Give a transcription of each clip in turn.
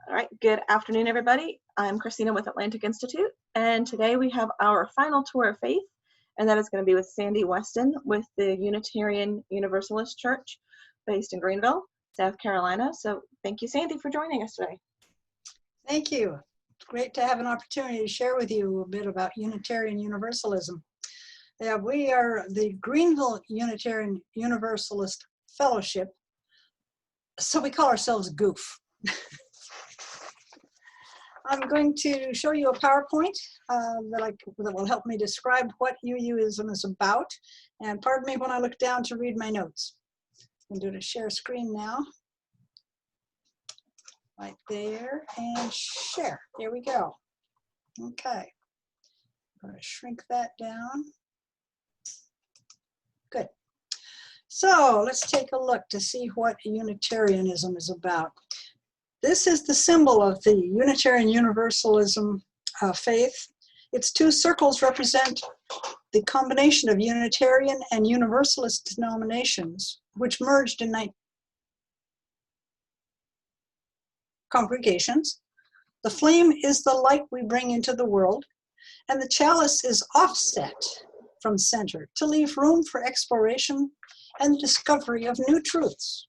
All right, good afternoon, everybody. I'm Christina with Atlantic Institute, and today we have our final tour of faith, and that is going to be with Sandy Weston with the Unitarian Universalist Church based in Greenville, South Carolina. So thank you, Sandy, for joining us today. Thank you. It's great to have an opportunity to share with you a bit about Unitarian Universalism. Yeah, we are the Greenville Unitarian Universalist Fellowship, so we call ourselves GOOF. I'm going to show you a PowerPoint that will help me describe what UUism is about. And pardon me when I look down to read my notes. I'm going to do the share screen now. Right there, and share. There we go. Okay. I'm going to shrink that down. Good. So let's take a look to see what Unitarianism is about. This is the symbol of the Unitarian Universalism faith. Its two circles represent the combination of Unitarian and Universalist denominations, which merged in congregations. The flame is the light we bring into the world, and the chalice is offset from center to leave room for exploration and the discovery of new truths.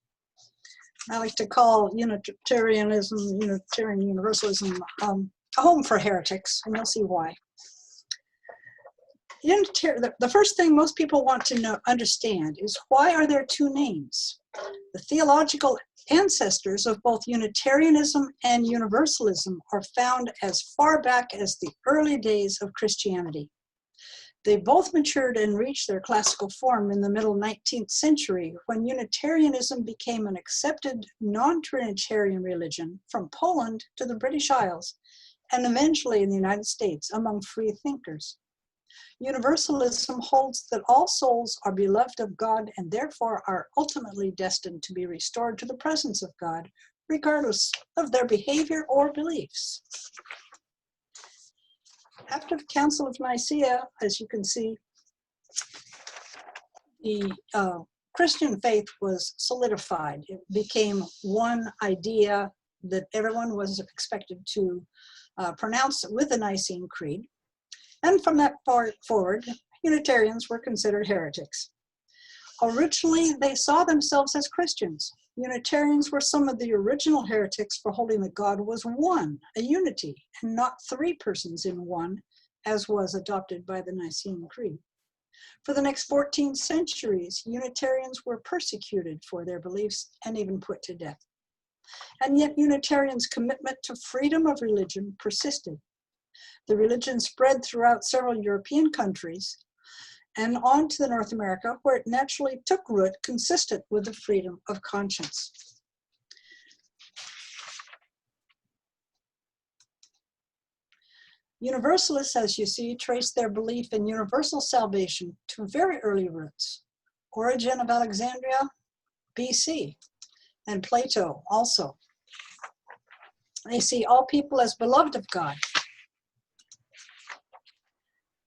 I like to call Unitarian Universalism, a home for heretics, and you'll see why. The first thing most people want to understand is, why are there two names? The theological ancestors of both Unitarianism and Universalism are found as far back as the early days of Christianity. They both matured and reached their classical form in the middle 19th century, when Unitarianism became an accepted non-Trinitarian religion from Poland to the British Isles, and eventually in the United States among free thinkers. Universalism holds that all souls are beloved of God and therefore are ultimately destined to be restored to the presence of God, regardless of their behavior or beliefs. After the Council of Nicaea, as you can see, the Christian faith was solidified. It became one idea that everyone was expected to pronounce with the Nicene Creed. And from that part forward, Unitarians were considered heretics. Originally, they saw themselves as Christians. Unitarians were some of the original heretics for holding that God was one, a unity, and not three persons in one, as was adopted by the Nicene Creed. For the next 14 centuries, Unitarians were persecuted for their beliefs and even put to death. And yet Unitarians' commitment to freedom of religion persisted. The religion spread throughout several European countries and on to North America, where it naturally took root, consistent with the freedom of conscience. Universalists, as you see, trace their belief in universal salvation to very early roots. Origen of Alexandria, BC, and Plato also. They see all people as beloved of God.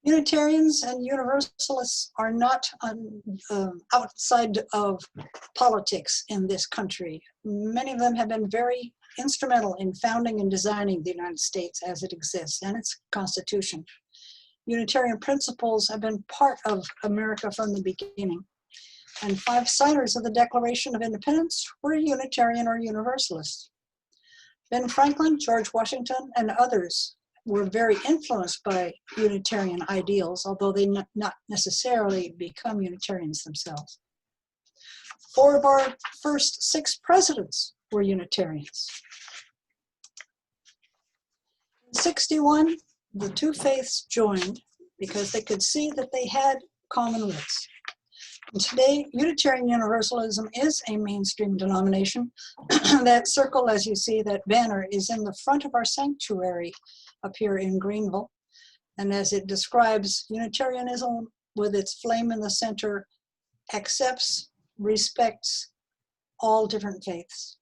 Unitarians and Universalists are not outside of politics in this country. Many of them have been very instrumental in founding and designing the United States as it exists and its Constitution. Unitarian principles have been part of America from the beginning. And 5 signers of the Declaration of Independence were Unitarian or Universalists. Ben Franklin, George Washington, and others were very influenced by Unitarian ideals, although they not necessarily become Unitarians themselves. 4 of our first 6 presidents were Unitarians. In 1961, the two faiths joined because they could see that they had common roots. And today, Unitarian Universalism is a mainstream denomination. That circle, as you see, that banner, is in the front of our sanctuary up here in Greenville. And as it describes, Unitarianism, with its flame in the center, accepts, respects all different faiths.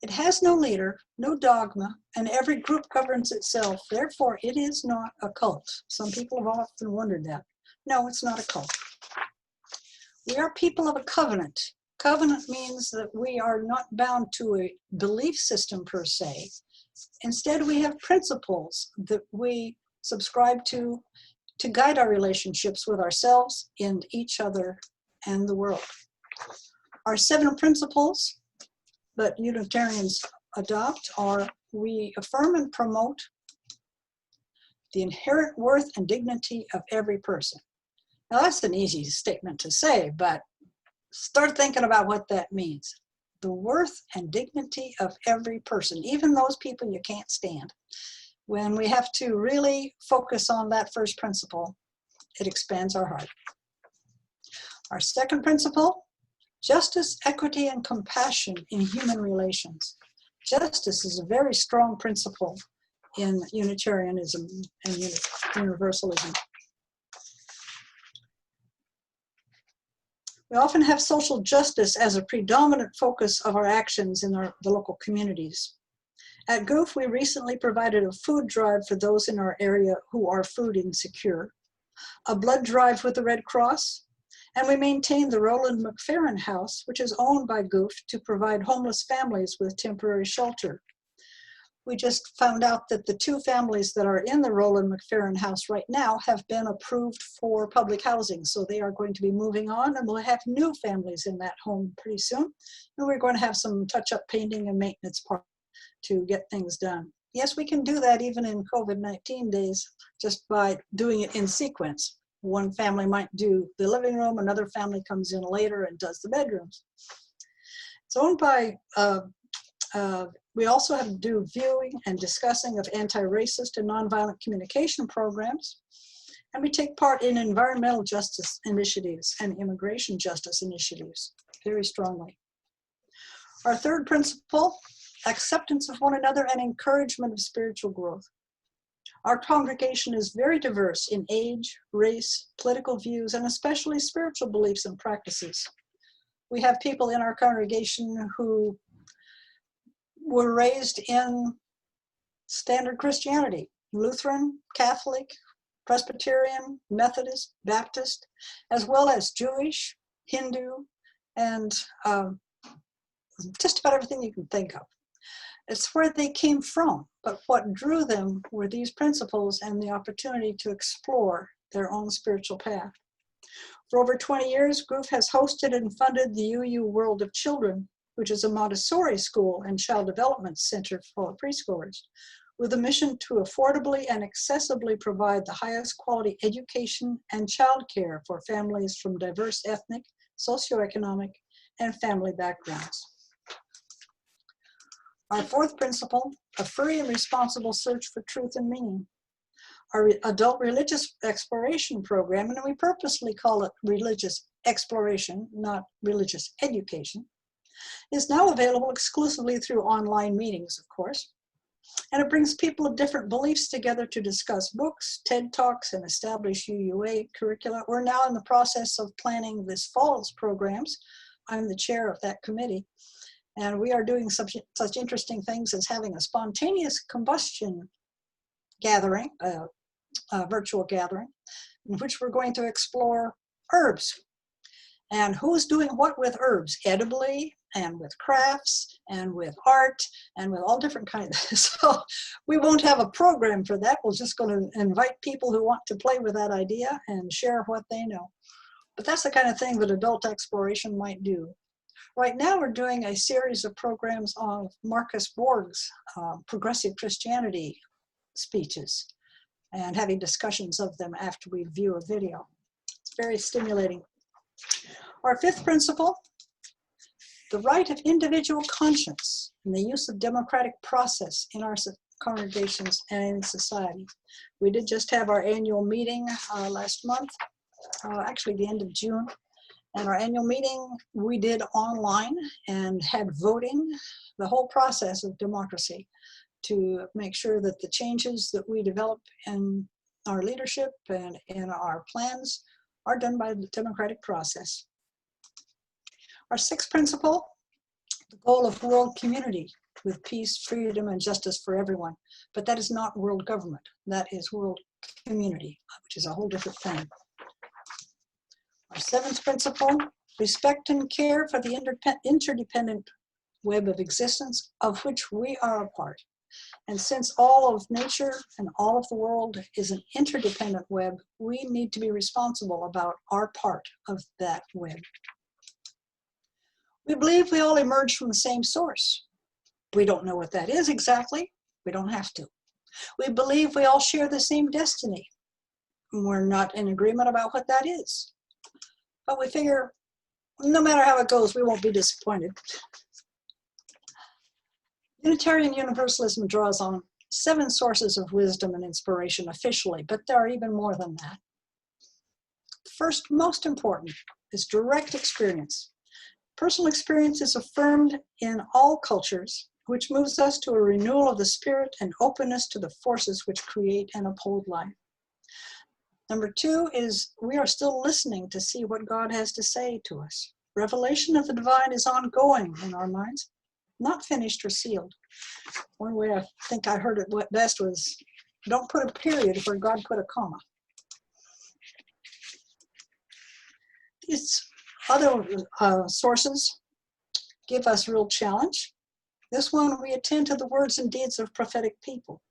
It has no leader, no dogma, and every group governs itself. Therefore, it is not a cult. Some people have often wondered that. No, it's not a cult. We are people of a covenant covenant means that we are not bound to a belief system per se. Instead, we have principles that we subscribe to guide our relationships with ourselves and each other and the world. Our 7 principles that Unitarians adopt are: we affirm and promote the inherent worth and dignity of every person. Now, that's an easy statement to say, but start thinking about what that means. The worth and dignity of every person, even those people you can't stand. When we have to really focus on that first principle, it expands our heart. Our second principle: justice, equity, and compassion in human relations. Justice is a very strong principle in Unitarianism and Universalism. We often have social justice as a predominant focus of our actions in the local communities. At GOOF, we recently provided a food drive for those in our area who are food insecure, a blood drive with the Red Cross, and we maintain the Roland McFerrin House, which is owned by GOOF, to provide homeless families with temporary shelter. We just found out that the 2 families that are in the Roland McFerrin House right now have been approved for public housing. So they are going to be moving on, and we'll have new families in that home pretty soon. And we're going to have some touch-up painting and maintenance part to get things done. Yes, we can do that even in COVID-19 days, just by doing it in sequence. One family might do the living room, another family comes in later and does the bedrooms. It's owned by we also have to do viewing and discussing of anti-racist and nonviolent communication programs. And we take part in environmental justice initiatives and immigration justice initiatives very strongly. Our third principle: acceptance of one another and encouragement of spiritual growth. Our congregation is very diverse in age, race, political views, and especially spiritual beliefs and practices. We have people in our congregation who were raised in standard Christianity: Lutheran, Catholic, Presbyterian, Methodist, Baptist, as well as Jewish, Hindu, and just about everything you can think of. It's where they came from, but what drew them were these principles and the opportunity to explore their own spiritual path. For over 20 years, GOOF has hosted and funded the UU World of Children, which is a Montessori school and child development center for preschoolers, with a mission to affordably and accessibly provide the highest quality education and childcare for families from diverse ethnic, socioeconomic, and family backgrounds. Our fourth principle: a free and responsible search for truth and meaning. Our adult religious exploration program, and we purposely call it religious exploration, not religious education, is now available exclusively through online meetings, of course. And it brings people of different beliefs together to discuss books, TED Talks, and establish UUA curricula. We're now in the process of planning this fall's programs. I'm the chair of that committee. And we are doing such interesting things as having a spontaneous combustion gathering, a virtual gathering, in which we're going to explore herbs and who's doing what with herbs, edibly and with crafts and with art and with all different kinds. So we won't have a program for that. We're just going to invite people who want to play with that idea and share what they know. But that's the kind of thing that adult exploration might do. Right now, we're doing a series of programs on Marcus Borg's progressive Christianity speeches and having discussions of them after we view a video. It's very stimulating. Our fifth principle: the right of individual conscience and the use of democratic process in our congregations and in society. We did just have our annual meeting last month, actually the end of June. And our annual meeting we did online and had voting, the whole process of democracy, to make sure that the changes that we develop in our leadership and in our plans are done by the democratic process. Our sixth principle: the goal of world community with peace, freedom, and justice for everyone. But that is not world government. That is world community, which is a whole different thing. Our seventh principle: respect and care for the interdependent web of existence of which we are a part. And since all of nature and all of the world is an interdependent web, we need to be responsible about our part of that web. We believe we all emerge from the same source. We don't know what that is exactly. We don't have to. We believe we all share the same destiny. We're not in agreement about what that is. But we figure no matter how it goes, we won't be disappointed. Unitarian Universalism draws on 7 sources of wisdom and inspiration officially, but there are even more than that. First, most important, is direct experience. Personal experience is affirmed in all cultures, which moves us to a renewal of the spirit and openness to the forces which create and uphold life. Number 2 is we are still listening to see what God has to say to us. Revelation of the divine is ongoing in our minds, not finished or sealed. One way I think I heard it best was, don't put a period where God put a comma. These other sources give us real challenge. This one, we attend to the words and deeds of prophetic people.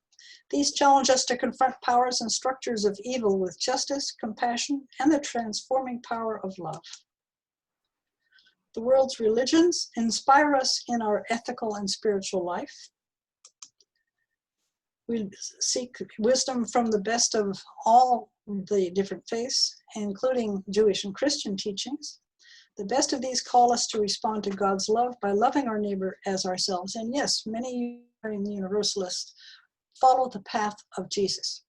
These challenge us to confront powers and structures of evil with justice, compassion, and the transforming power of love. The world's religions inspire us in our ethical and spiritual life. We seek wisdom from the best of all the different faiths, including Jewish and Christian teachings. The best of these call us to respond to God's love by loving our neighbor as ourselves. And yes, many Universalists follow the path of Jesus.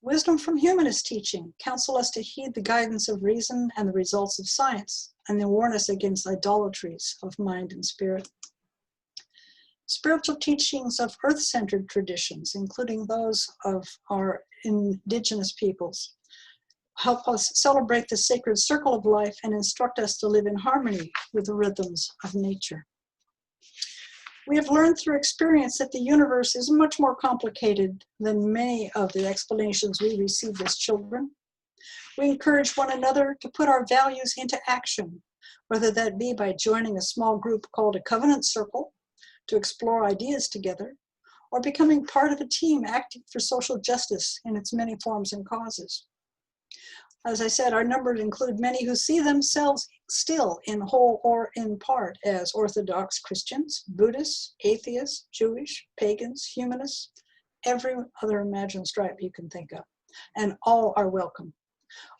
Wisdom from humanist teaching counsel us to heed the guidance of reason and the results of science, and they warn us against idolatries of mind and spirit. Spiritual teachings of earth-centered traditions, including those of our indigenous peoples, help us celebrate the sacred circle of life and instruct us to live in harmony with the rhythms of nature. We have learned through experience that the universe is much more complicated than many of the explanations we received as children. We encourage one another to put our values into action, whether that be by joining a small group called a covenant circle to explore ideas together, or becoming part of a team acting for social justice in its many forms and causes. As I said, our numbers include many who see themselves still in whole or in part as Orthodox Christians, Buddhists, atheists, Jewish, pagans, humanists, every other imagined stripe you can think of, and all are welcome.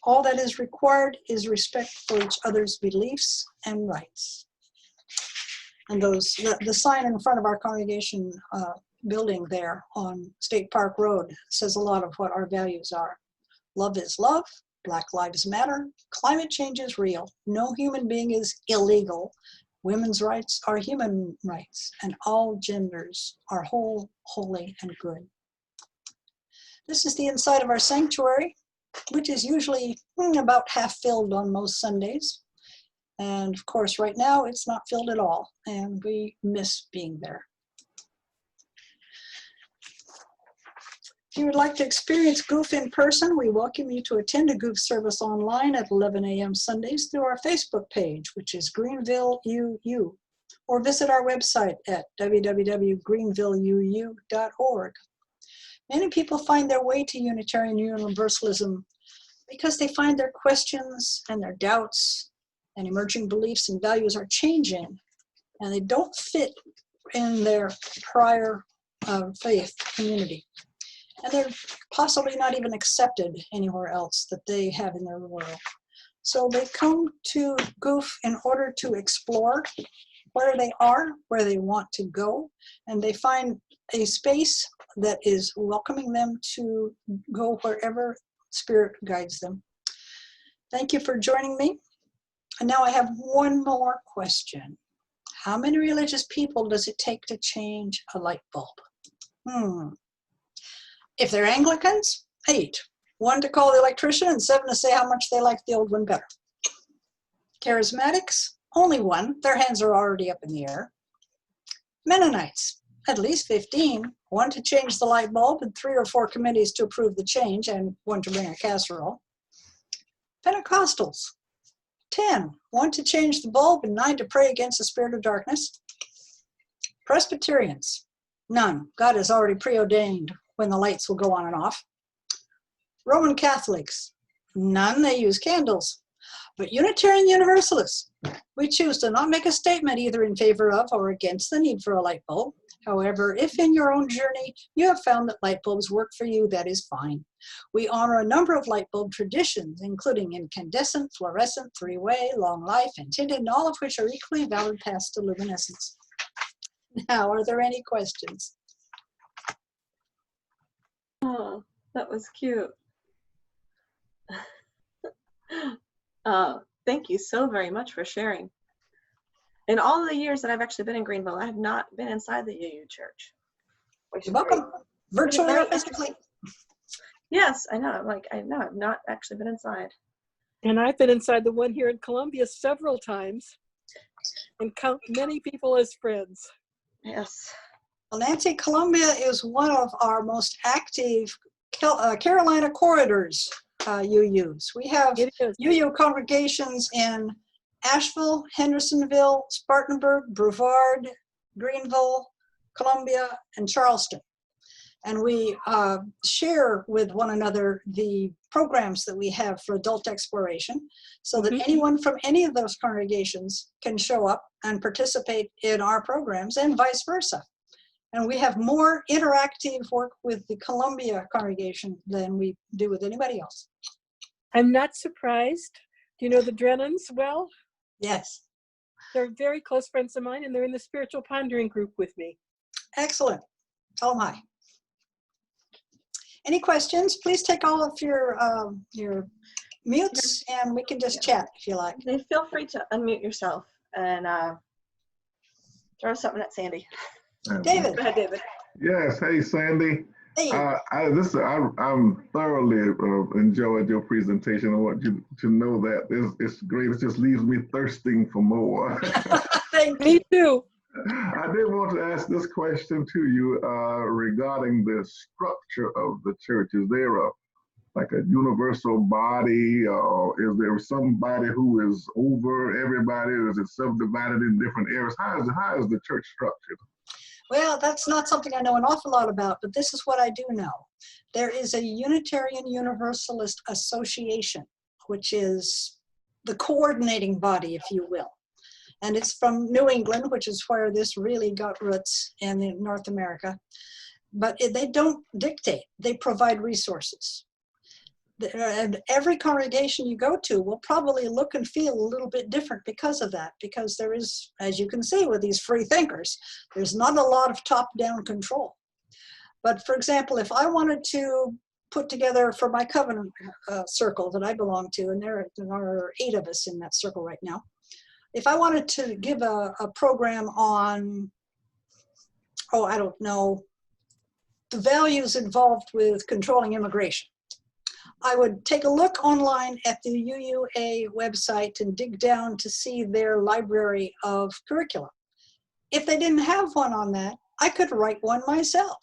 All that is required is respect for each other's beliefs and rights. And the sign in front of our congregation building there on State Park Road says a lot of what our values are. Love is love. Black lives matter. Climate change is real. No human being is illegal. Women's rights are human rights, and all genders are whole, holy, and good. This is the inside of our sanctuary, which is usually about half filled on most Sundays. And of course, right now, it's not filled at all, and we miss being there. If you would like to experience Goof in person, we welcome you to attend a Goof service online at 11 a.m. Sundays through our Facebook page, which is Greenville UU, or visit our website at www.greenvilleuu.org. Many people find their way to Unitarian Universalism because they find their questions and their doubts and emerging beliefs and values are changing, and they don't fit in their prior faith community. And they're possibly not even accepted anywhere else that they have in their world. So they come to Goof in order to explore where they are, where they want to go, and they find a space that is welcoming them to go wherever Spirit guides them. Thank you for joining me. And now I have one more question. How many religious people does it take to change a light bulb? If they're Anglicans, 8. 1 to call the electrician and 7 to say how much they like the old one better. Charismatics, only 1. Their hands are already up in the air. Mennonites, at least 15. 1 to change the light bulb and 3 or 4 committees to approve the change and 1 to bring a casserole. Pentecostals, 10, 1 to change the bulb, and 9 to pray against the spirit of darkness. Presbyterians, none. God has already preordained when the lights will go on and off. Roman Catholics, none. They use candles. But Unitarian Universalists, we choose to not make a statement either in favor of or against the need for a light bulb. However, if in your own journey you have found that light bulbs work for you, that is fine. We honor a number of light bulb traditions, including incandescent, fluorescent, three-way, long life, and tinted, all of which are equally valid paths to luminescence. Now, are there any questions? Oh, that was cute. Thank you so very much for sharing. In all the years that I've actually been in Greenville, I have not been inside the UU church. You're welcome. Virtually or physically. Yes, I know. I know I've not actually been inside. And I've been inside the one here in Columbia several times and count many people as friends. Yes. Well, Nancy, Columbia is one of our most active Carolina corridors UUs. We have UU congregations in Asheville, Hendersonville, Spartanburg, Brevard, Greenville, Columbia, and Charleston. And we share with one another the programs that we have for adult exploration so that anyone from any of those congregations can show up and participate in our programs and vice versa. And we have more interactive work with the Columbia congregation than we do with anybody else. I'm not surprised. Do you know the Drennans well? Yes. They're very close friends of mine, and they're in the spiritual pondering group with me. Excellent. Tell them hi. Any questions? Please take all of your mutes, and we can just chat if you like. Feel free to unmute yourself and throw something at Sandy. David. Go ahead, David. Yes. Hey, Sandy. Hey. I'm thoroughly enjoyed your presentation. I want you to know that it's great. It just leaves me thirsting for more. Thank you. Me too. I did want to ask this question to you regarding the structure of the church. Is there like a universal body, or is there somebody who is over everybody, or is it subdivided in different areas? How is the church structured? Well, that's not something I know an awful lot about, but this is what I do know. There is a Unitarian Universalist Association, which is the coordinating body, if you will. And it's from New England, which is where this really got roots in North America. But they don't dictate, they provide resources. And every congregation you go to will probably look and feel a little bit different because of that, because there is, as you can see with these free thinkers, there's not a lot of top-down control. But for example, if I wanted to put together for my covenant circle that I belong to, and there are 8 of us in that circle right now, if I wanted to give a program on, I don't know, the values involved with controlling immigration, I would take a look online at the UUA website and dig down to see their library of curricula. If they didn't have one on that, I could write one myself.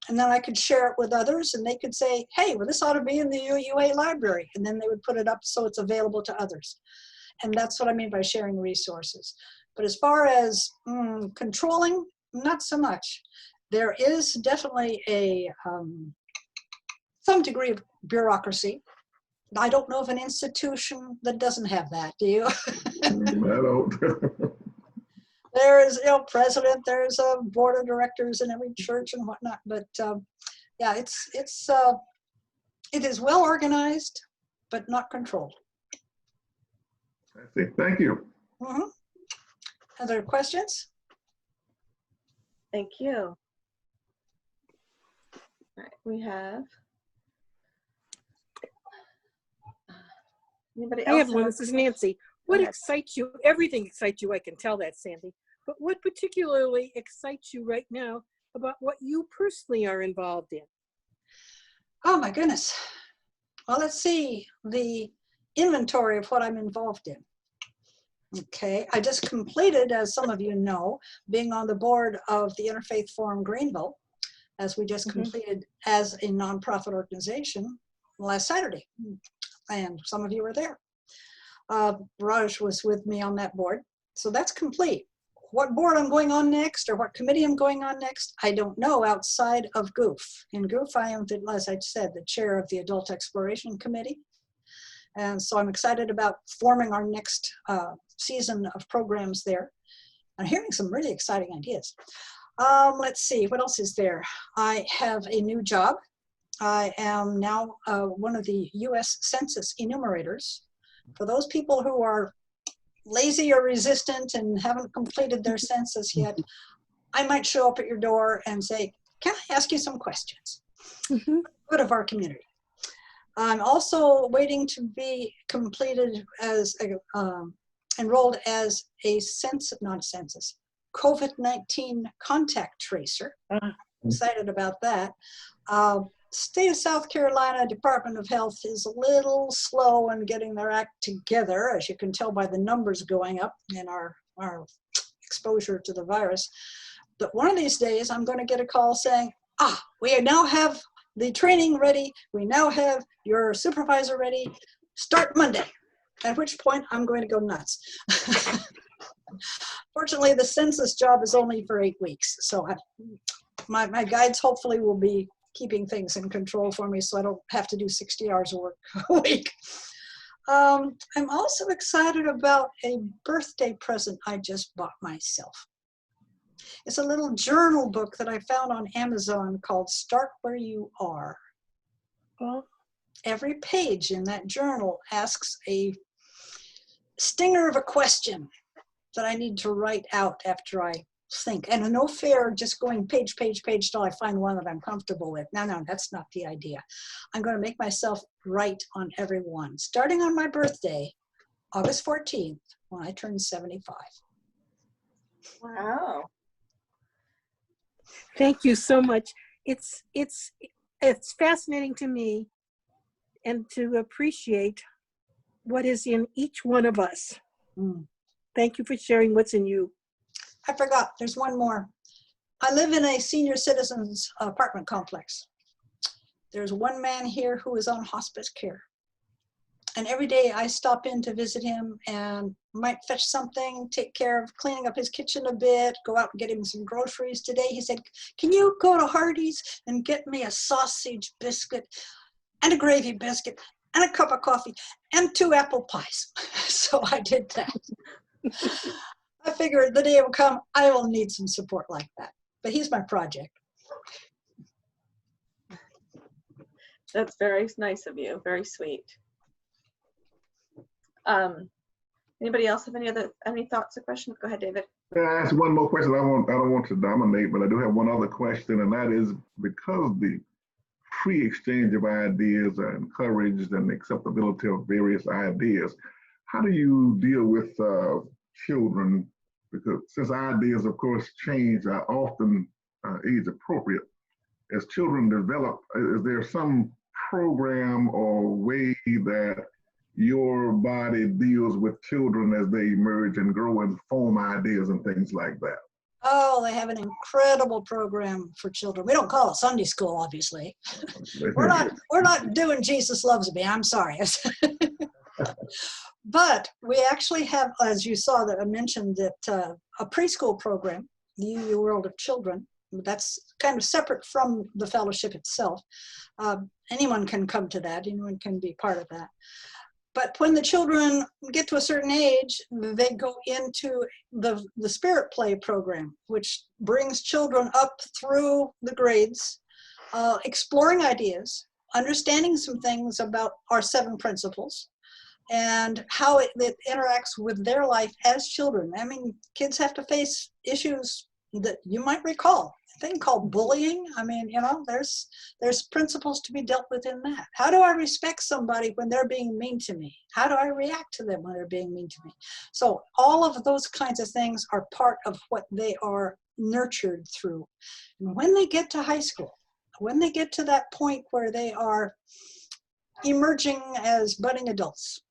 And then I could share it with others, and they could say, hey, well, this ought to be in the UUA library. And then they would put it up so it's available to others. And that's what I mean by sharing resources. But as far as controlling, not so much. There is definitely some degree of bureaucracy. I don't know of an institution that doesn't have that, do you? I don't. There is, president, there's a board of directors in every church and whatnot, but yeah, it is well organized, but not controlled. I see. Thank you. Other questions? Thank you. All right, we have anybody else? I have one. This is Nancy. What excites you? Everything excites you. I can tell that, Sandy. But what particularly excites you right now about what you personally are involved in? Oh my goodness. Well, let's see the inventory of what I'm involved in. Okay, I just completed, as some of you know, being on the board of the Interfaith Forum Greenville, as we just completed as a nonprofit organization last Saturday, and some of you were there. Raj was with me on that board. So that's complete. What board I'm going on next or what committee I'm going on next, I don't know outside of GOOF. In GOOF, I am, as I said, the chair of the Adult Exploration Committee. And so I'm excited about forming our next season of programs there. I'm hearing some really exciting ideas. Let's see, what else is there? I have a new job. I am now one of the US Census enumerators. For those people who are lazy or resistant and haven't completed their census yet, I might show up at your door and say, can I ask you some questions? Mm-hmm. Good of our community. I'm also waiting to be completed as enrolled as a COVID-19 contact tracer. Excited about that. State of South Carolina Department of Health is a little slow in getting their act together, as you can tell by the numbers going up in our exposure to the virus. But one of these days, I'm going to get a call saying, we now have the training ready. We now have your supervisor ready. Start Monday. At which point, I'm going to go nuts. Fortunately, the census job is only for 8 weeks. So my guides hopefully will be keeping things in control for me so I don't have to do 60 hours of work a week. I'm also excited about a birthday present I just bought myself. It's a little journal book that I found on Amazon called Start Where You Are. Well, every page in that journal asks a stinger of a question that I need to write out after I think. And no fair just going page till I find one that I'm comfortable with. No, that's not the idea. I'm going to make myself write on every one, starting on my birthday, August 14th, when I turn 75. Wow. thank you so much. It's fascinating to me and to appreciate what is in each one of us. Thank you for sharing what's in you. I forgot, there's one more. I live in a senior citizens apartment complex. There's one man here who is on hospice care. And every day I stop in to visit him and might fetch something, take care of cleaning up his kitchen a bit, go out and get him some groceries. Today he said, can you go to Hardee's and get me a sausage biscuit and a gravy biscuit and a cup of coffee and 2 apple pies? So I did that. I figured the day will come, I will need some support like that. But he's my project. That's very nice of you. Very sweet. Anybody else have any thoughts or questions? Go ahead, David. Can I ask one more question? I don't want to dominate, but I do have one other question, and that is because the free exchange of ideas are encouraged and acceptability of various ideas, how do you deal with children? Because since ideas, of course, change, are often age appropriate. As children develop, is there some program or way that your body deals with children as they emerge and grow and form ideas and things like that? Oh, they have an incredible program for children. We don't call it Sunday school, obviously. We're not doing Jesus Loves Me. I'm sorry. But we actually have, as you saw that I mentioned, that a preschool program, the UU World of Children. That's kind of separate from the fellowship itself. Anyone can come to that. Anyone can be part of that. But when the children get to a certain age, they go into the Spirit Play program, which brings children up through the grades, exploring ideas, understanding some things about our 7 principles, and how it interacts with their life as children. I mean, kids have to face issues that you might recall. A thing called bullying. I mean, you know, there's principles to be dealt with in that. How do I respect somebody when they're being mean to me? How do I react to them when they're being mean to me? So all of those kinds of things are part of what they are nurtured through. And when they get to high school, when they get to that point where they are emerging as budding adults,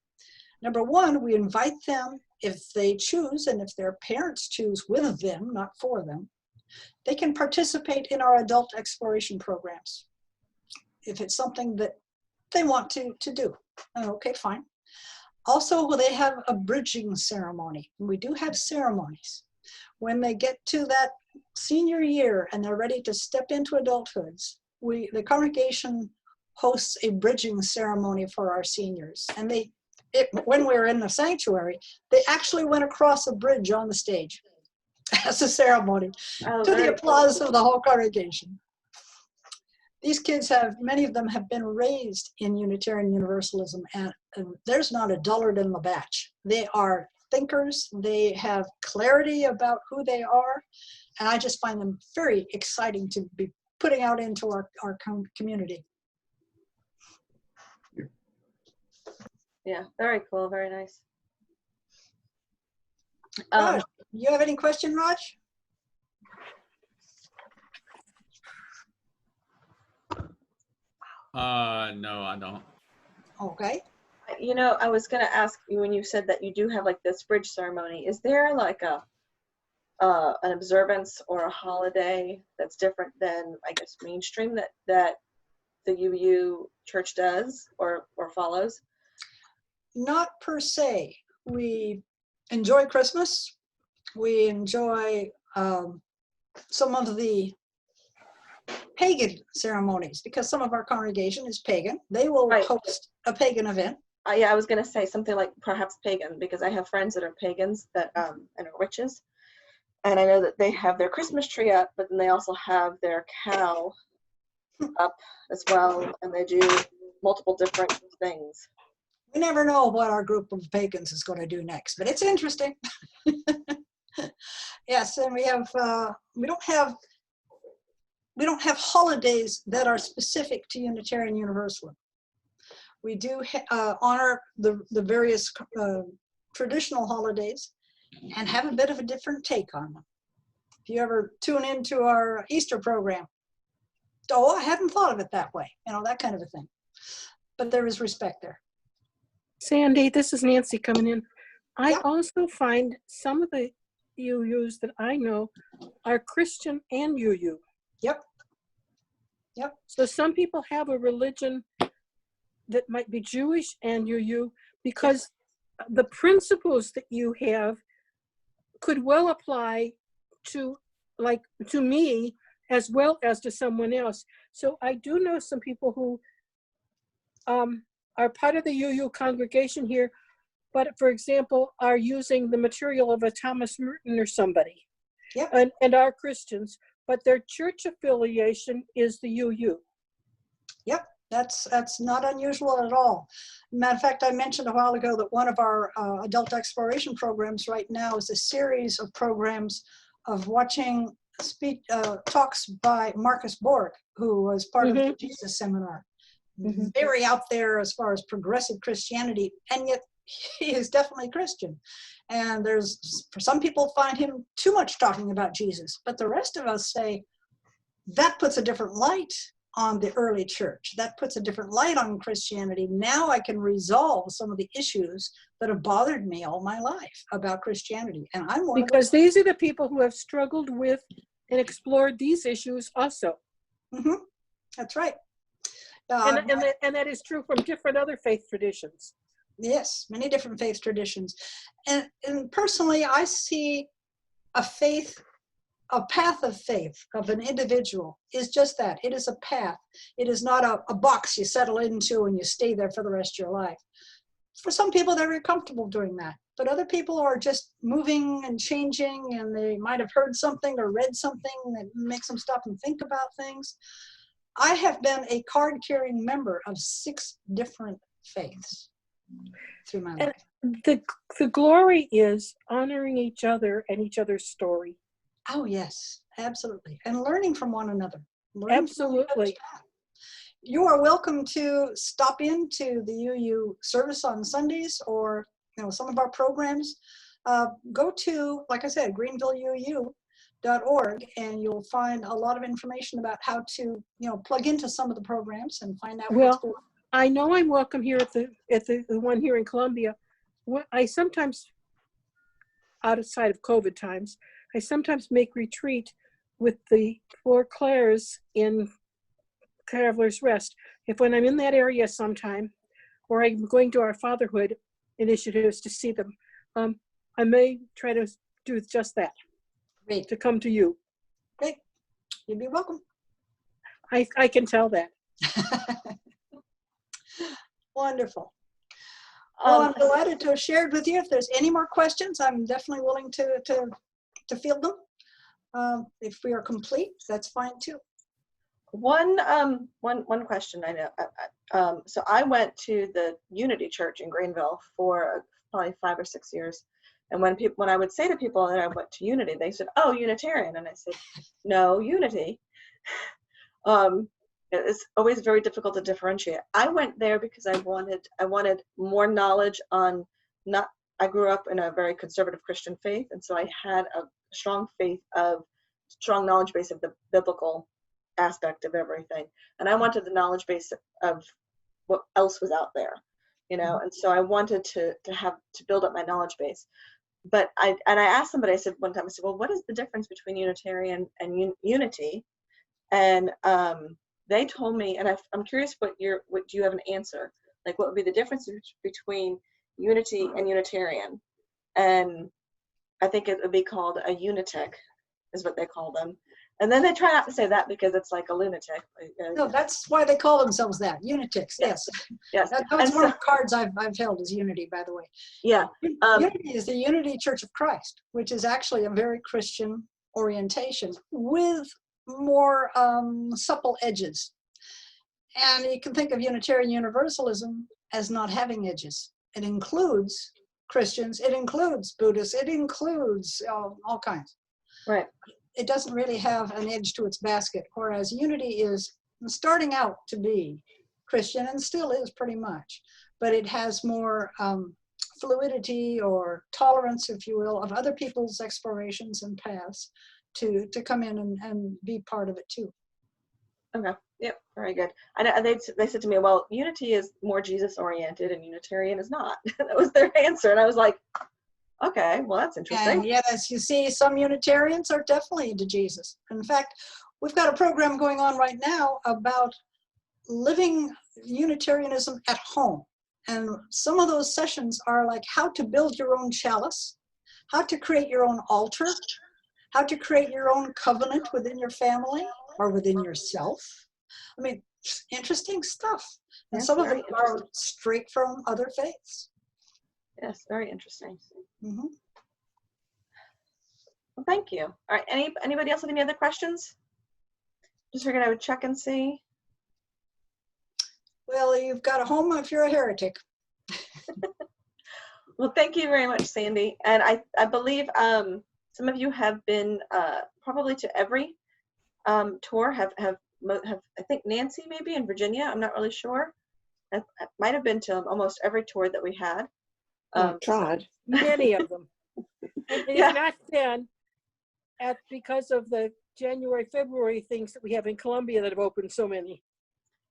number one, we invite them, if they choose, and if their parents choose with them, not for them, they can participate in our adult exploration programs if it's something that they want to do. Okay, fine. Also, they have a bridging ceremony. We do have ceremonies. When they get to that senior year and they're ready to step into adulthoods, the congregation hosts a bridging ceremony for our seniors. And when we were in the sanctuary, they actually went across a bridge on the stage as a ceremony, Oh, to the very applause of the whole congregation. These kids many of them have been raised in Unitarian Universalism, and there's not a dullard in the batch. They are thinkers, they have clarity about who they are, and I just find them very exciting to be putting out into our community. Yeah, very cool, very nice. Raj, you have any question, Raj? No, I don't. Okay. You know, I was going to ask you when you said that you do have like this bridge ceremony, is there like an observance or a holiday that's different than, I guess, mainstream that the UU church does or follows? Not per se. We enjoy Christmas. We enjoy some of the pagan ceremonies, because some of our congregation is pagan. They will Right. host a pagan event. Yeah, I was going to say something like perhaps pagan, because I have friends that are pagans that and are witches. And I know that they have their Christmas tree up, but then they also have their cow up as well, and they do multiple different things. We never know what our group of pagans is going to do next, but it's interesting. Yes, and we don't have holidays that are specific to Unitarian Universalism. We do honor the various traditional holidays and have a bit of a different take on them. If you ever tune into our Easter program, oh, I hadn't thought of it that way, that kind of a thing. But there is respect there. Sandy, this is Nancy coming in. I Yeah. also find some of the UUs that I know are Christian and UU. Yep. So some people have a religion that might be Jewish and UU, because the principles that you have could well apply to me as well as to someone else. So I do know some people who are part of the UU congregation here, but for example, are using the material of a Thomas Merton or somebody. Yep. And are Christians, but their church affiliation is the UU. Yep, that's not unusual at all. Matter of fact, I mentioned a while ago that one of our adult exploration programs right now is a series of programs of watching talks by Marcus Borg, who was part of the Jesus Seminar. Very out there as far as progressive Christianity, and yet he is definitely Christian. And for some people find him too much talking about Jesus, but the rest of us say that puts a different light on the early church. That puts a different light on Christianity. Now I can resolve some of the issues that have bothered me all my life about Christianity. And I'm one because these are the people who have struggled with and explored these issues also. That's right. And that is true from different other faith traditions. Yes, many different faith traditions. And personally, I see a path of faith of an individual is just that. It is a path. It is not a box you settle into and you stay there for the rest of your life. For some people, they're very comfortable doing that. But other people are just moving and changing, and they might have heard something or read something that makes them stop and think about things. I have been a card-carrying member of 6 different faiths through my life. The glory is honoring each other and each other's story. Oh, yes, absolutely. And learning from one another. Absolutely. You are welcome to stop into the UU service on Sundays, or some of our programs. Go to, like I said, greenvilleuu.org, and you'll find a lot of information about how to plug into some of the programs and find out what's going on. I know I'm welcome here at the one here in Columbia. I sometimes, outside of COVID times, I sometimes make retreat with the 4 Clares in Traveler's Rest. When I'm in that area sometime, or I'm going to our Fatherhood, initiatives to see them. I may try to do just that, Great. to come to you. Great. You'd be welcome. I can tell that. Wonderful. Well, I'm delighted to have shared with you. If there's any more questions, I'm definitely willing to field them. If we are complete, that's fine too. One question I know. So I went to the Unity Church in Greenville for probably 5 or 6 years, and when I would say to people that I went to Unity, they said, "Oh, Unitarian," and I said, "No, Unity." It's always very difficult to differentiate. I went there because I wanted more knowledge on not. I grew up in a very conservative Christian faith, and so I had a strong knowledge base of the biblical aspect of everything, and I wanted the knowledge base of what else was out there, and so I wanted to build up my knowledge base. But I asked somebody, I said one time, I said, well, what is the difference between Unitarian and Unity? And they told me, and I'm curious what do you have an answer? Like, what would be the difference between Unity and Unitarian? And I think it would be called a unitic, is what they call them. And then they try not to say that because it's like a lunatic. No, that's why they call themselves that, Unitics, yes. Yes. That was one of the cards I've held as Unity, by the way. Yeah. Unity is the Unity Church of Christ, which is actually a very Christian orientation with more supple edges. And you can think of Unitarian Universalism as not having edges. It includes Christians, it includes Buddhists, it includes all kinds. Right. It doesn't really have an edge to its basket, whereas Unity is starting out to be Christian and still is pretty much, but it has more fluidity or tolerance, if you will, of other people's explorations and paths to come in and be part of it too. Okay. Yep. Very good. And they said to me, well, Unity is more Jesus oriented and Unitarian is not. That was their answer. And I was like, okay, well, that's interesting. And yet, as you see, some Unitarians are definitely into Jesus. In fact, we've got a program going on right now about living Unitarianism at home. And some of those sessions are like how to build your own chalice, how to create your own altar, how to create your own covenant within your family or within yourself. I mean, interesting stuff. And Yes, some of very them are straight from other faiths. Yes, very interesting. Mm-hmm. Well, thank you. All right, anybody else have any other questions? Just figured I would check and see. Well, you've got a home if you're a heretic. Well, thank you very much, Sandy. And I believe some of you have been probably to every tour. Have I think Nancy maybe in Virginia. I'm not really sure. I might have been to almost every tour that we had. Tried. Many of them. And it Yeah. is not then because of the January, February things that we have in Columbia that have opened so many.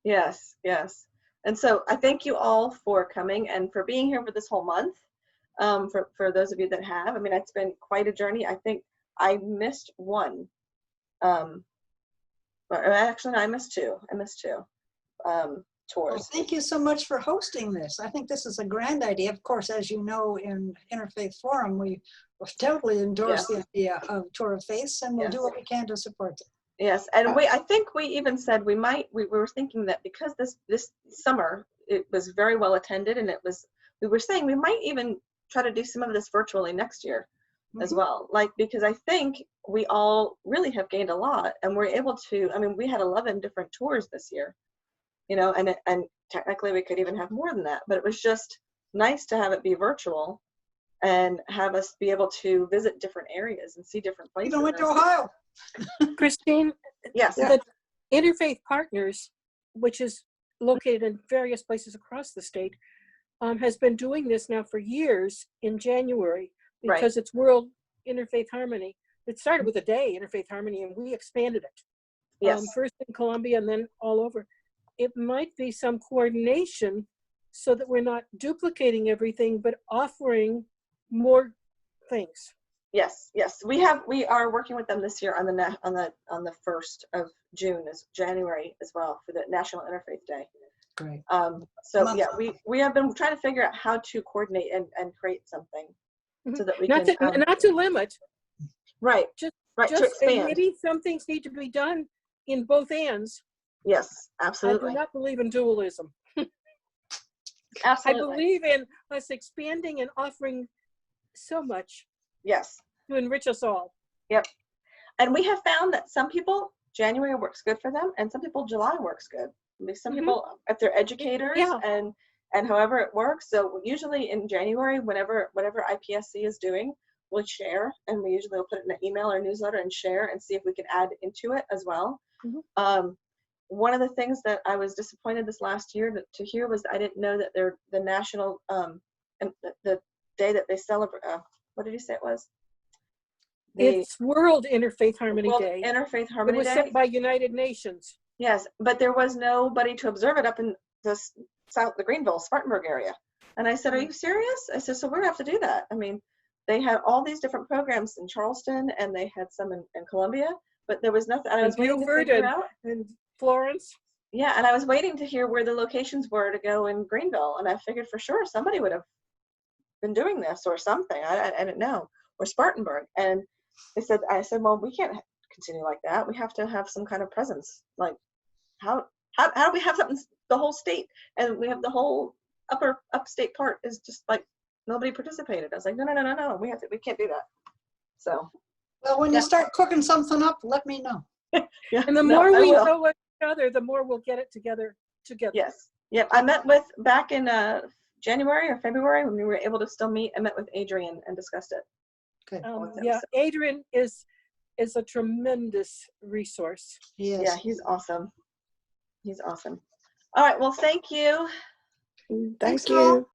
Yes, yes. And so I thank you all for coming and for being here for this whole month. For those of you that have, I mean, it's been quite a journey. I think I missed one. But actually, no, I missed two. Tours. Well, thank you so much for hosting this. I think this is a grand idea. Of course, as you know, in Interfaith Forum, we totally endorse the idea of Tour of Faiths, and we'll do what we can to support it. Yes, and I think we even said we were thinking that because this summer it was very well attended, and we were saying we might even try to do some of this virtually next year as well. Like, because I think we all really have gained a lot, and we're able to. I mean, we had 11 different tours this year. And technically we could even have more than that, but it was just nice to have it be virtual and have us be able to visit different areas and see different places. You went to Ohio. Christine, yes. The Interfaith Partners, which is located in various places across the state, has been doing this now for years in January because it's World Interfaith Harmony. It started with a day, Interfaith Harmony, and we expanded it. Yes. First in Columbia and then all over. It might be some coordination so that we're not duplicating everything, but offering more things. Yes, we are working with them this year on the 1st of January as well for the National Interfaith Day. Right. So yeah, we have been trying to figure out how to coordinate and create something so that we not can to, not to limit, right just to and expand. maybe some things need to be done in both ends. Yes, I absolutely. do not believe in dualism. Absolutely. I believe in us expanding and offering so much Yes. to enrich us all. Yep. And we have found that some people, January works good for them, and some people, July works good. I mean, some people, if they're educators and however it works. So usually in January, whatever IPSC is doing, we'll share, and we usually will put it in an email or newsletter and share and see if we can add into it as well. One of the things that I was disappointed this last year to hear was that I didn't know that the national and the day that they celebrate. What did you say it was? It's World Interfaith Harmony World Day. Interfaith Harmony It was Day. set by United Nations. Yes, but there was nobody to observe it up in the Greenville, Spartanburg area. And I said, "Are you serious?" I said, "So we're gonna have to do that." I mean, they had all these different programs in Charleston, and they had some in Columbia, but there was nothing. And I was waiting to figure out. And Florence. Yeah, and I was waiting to hear where the locations were to go in Greenville, and I figured for sure somebody would have been doing this or something. I didn't know, or Spartanburg. And I said, well, we can't continue like that. We have to have some kind of presence. Like, how do we have something the whole state, and we have the whole upstate part is just like nobody participated. I was like, no, we can't do that. So. Well, when you start cooking something up, let me know. Yeah, and the more we know each other, the more we'll get it together. Yes. Yep. I met back in January or February when we were able to still meet. I met with Adrian and discussed it. Good. Yeah, Adrian is a tremendous resource. Yes. Yeah, he's awesome. He's awesome. All right. Well, thank you. Thank you.